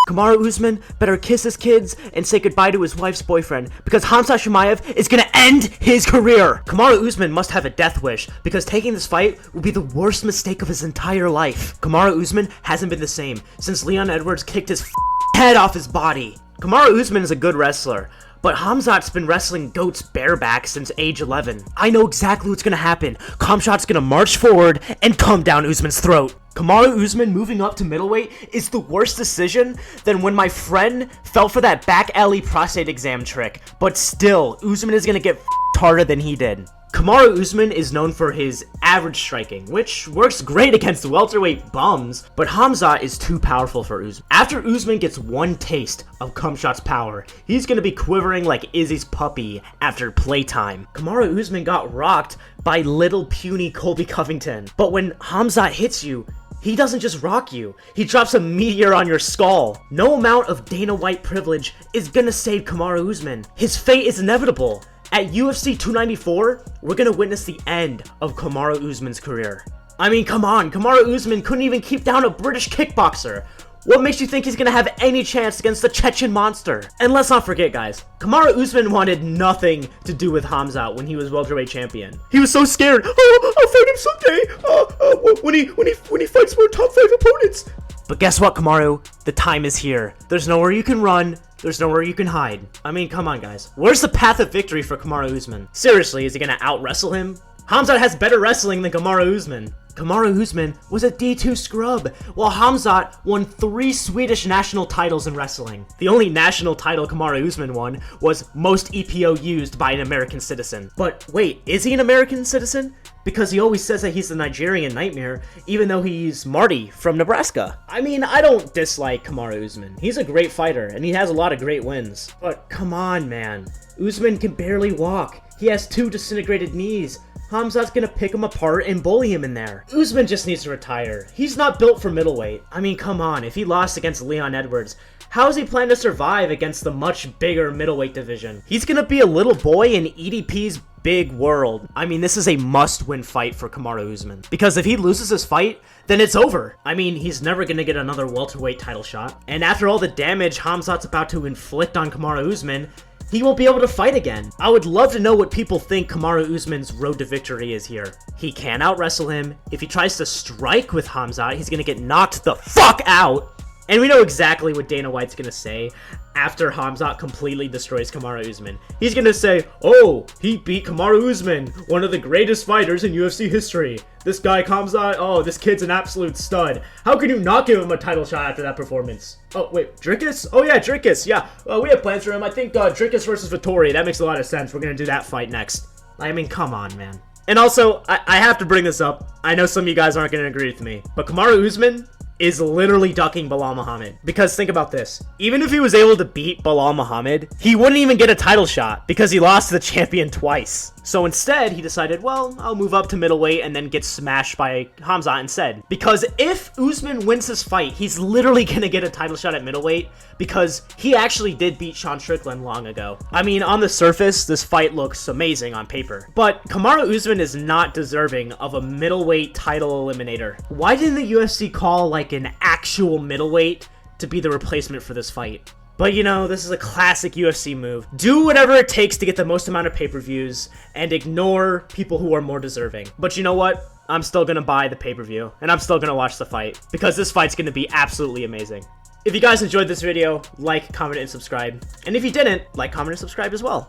Kamaru Usman better kiss his kids and say goodbye to his wife's boyfriend because Khamzat Chimaev is gonna end his career. Kamaru Usman must have a death wish because taking this fight will be the worst mistake of his entire life. Kamaru Usman hasn't been the same since Leon Edwards kicked his head off his body. Kamaru Usman is a good wrestler, but Khamzat's been wrestling goats bareback since age 11. I know exactly what's gonna happen. Khamzat's gonna march forward and come down Usman's throat. Kamaru Usman moving up to middleweight is the worst decision than when my friend fell for that back alley prostate exam trick. But still, Usman is gonna get harder than he did. Kamaru Usman is known for his average striking, which works great against welterweight bums, but Khamzat is too powerful for Usman. After Usman gets one taste of Khamzat's power, he's gonna be quivering like Izzy's puppy after playtime. Kamaru Usman got rocked by little puny Colby Covington, but when Khamzat hits you, he doesn't just rock you, he drops a meteor on your skull. No amount of Dana White privilege is gonna save Kamaru Usman. His fate is inevitable. At UFC 294, we're gonna witness the end of Kamaru Usman's career. I mean, come on, Kamaru Usman couldn't even keep down a British kickboxer. What makes you think he's gonna have any chance against the Chechen monster? And let's not forget, guys, Kamaru Usman wanted nothing to do with Khamzat when he was welterweight champion. He was so scared. Oh, I'll fight him someday. When he fights more top 5 opponents. But guess what, Kamaru? The time is here. There's nowhere you can run. There's nowhere you can hide. I mean, come on, guys. Where's the path of victory for Kamaru Usman? Seriously, is he gonna out-wrestle him? Khamzat has better wrestling than Kamaru Usman. Kamaru Usman was a D2 scrub, while Khamzat won 3 Swedish national titles in wrestling. The only national title Kamaru Usman won was most EPO used by an American citizen. But wait, is he an American citizen? Because he always says that he's the Nigerian Nightmare, even though he's Marty from Nebraska. I mean, I don't dislike Kamaru Usman. He's a great fighter, and he has a lot of great wins. But come on, man. Usman can barely walk. He has 2 disintegrated knees. Khamzat's gonna pick him apart and bully him in there. Usman just needs to retire. He's not built for middleweight. I mean, come on, if he lost against Leon Edwards, how is he planning to survive against the much bigger middleweight division? He's gonna be a little boy in EDP's big world. I mean, this is a must-win fight for Kamaru Usman. Because if he loses this fight, then it's over. I mean, he's never gonna get another welterweight title shot. And after all the damage Khamzat's about to inflict on Kamaru Usman, he won't be able to fight again. I would love to know what people think Kamaru Usman's road to victory is here. He can out-wrestle him. If he tries to strike with Khamzat, he's gonna get knocked the fuck out. And we know exactly what Dana White's gonna say after Khamzat completely destroys Kamaru Usman. He's gonna say, oh, he beat Kamaru Usman, one of the greatest fighters in UFC history. This guy, Khamzat, oh, this kid's an absolute stud. How can you not give him a title shot after that performance? Oh, wait, Dricus? Oh, yeah, Dricus, yeah. We have plans for him. I think Dricus versus Vettori, that makes a lot of sense. We're gonna do that fight next. I mean, come on, man. And also, I have to bring this up. I know some of you guys aren't gonna agree with me, but Kamaru Usman is literally ducking Belal Muhammad. Because think about this. Even if he was able to beat Belal Muhammad, he wouldn't even get a title shot because he lost to the champion twice. So instead, he decided, well, I'll move up to middleweight and then get smashed by Khamzat instead. Because if Usman wins this fight, he's literally gonna get a title shot at middleweight because he actually did beat Sean Strickland long ago. I mean, on the surface, this fight looks amazing on paper. But Kamaru Usman is not deserving of a middleweight title eliminator. Why didn't the UFC call like an actual middleweight to be the replacement for this fight? But you know, this is a classic UFC move. Do whatever it takes to get the most amount of pay-per-views and ignore people who are more deserving. But you know what? I'm still gonna buy the pay-per-view and I'm still gonna watch the fight because this fight's gonna be absolutely amazing. If you guys enjoyed this video, like, comment, and subscribe. And if you didn't, like, comment, and subscribe as well.